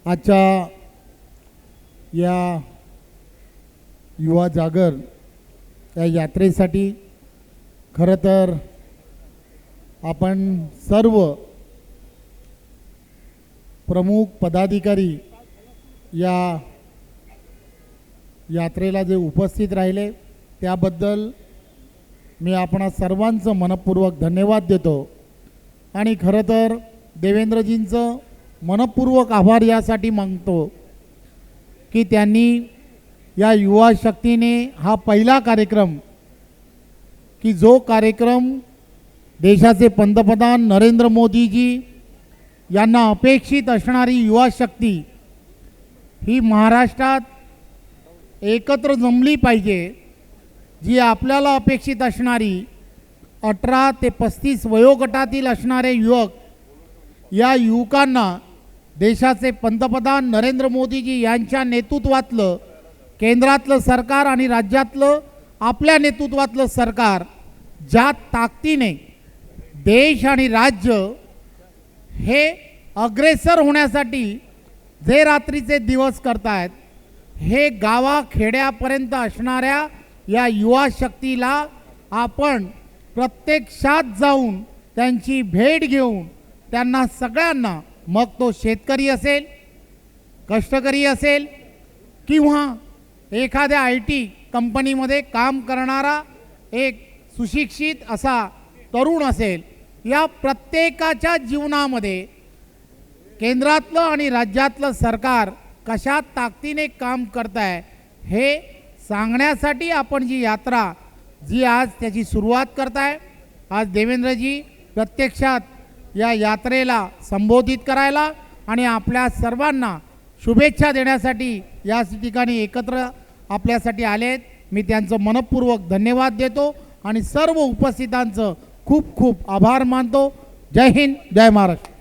आजच्या या युवा जागर या यात्रेसाठी खरं तर आपण सर्व प्रमुख पदाधिकारी या यात्रेला जे उपस्थित राहिले त्याबद्दल मी आपणा सर्वांचं मनपूर्वक धन्यवाद देतो आणि खरं तर देवेंद्रजींचं मनपूर्वक आभार यासाठी मागतो की त्यांनी या युवा शक्तीने हा पहिला कार्यक्रम की जो कार्यक्रम देशाचे पंतप्रधान नरेंद्र मोदीजी यांना अपेक्षित असणारी युवा शक्ती ही महाराष्ट्रात एकत्र जमली पाहिजे, जी आपल्याला अपेक्षित असणारी 18 ते 35 वयोगटातील असणारे युवक या युवकांना देशाचे पंतप्रधान नरेंद्र मोदीजी यांच्या नेतृत्वातलं केंद्रातलं सरकार आणि राज्यातलं आपल्या नेतृत्वातलं सरकार ज्या ताकदीने देश आणि राज्य हे अग्रेसर होण्यासाठी जे रात्रीचे दिवस करतायत, हे गावाखेड्यापर्यंत असणाऱ्या या युवा शक्तीला आपण प्रत्यक्षात जाऊन त्यांची भेट घेऊन त्यांना सगळ्यांना, मग तो शेतकरी असेल, कष्टकरी असेल किंवा एखाद्या IT कंपनीमध्ये काम करणारा एक सुशिक्षित असा तरुण असेल, या प्रत्येकाच्या जीवनामध्ये केंद्रातलं आणि राज्यातलं सरकार कशा ताकदीने काम करत आहे हे सांगण्यासाठी आपण जी यात्रा जी आज त्याची सुरुवात करताय, आज देवेंद्रजी प्रत्यक्षात या यात्रेला संबोधित करायला आणि आपल्या सर्वांना शुभेच्छा देण्यासाठी या ठिकाणी एकत्र आपल्यासाठी आलेत। मी त्यांचं मनपूर्वक धन्यवाद देतो आणि सर्व उपस्थितांचं खूप खूप आभार मानतो। जय हिंद, जय महाराष्ट्र।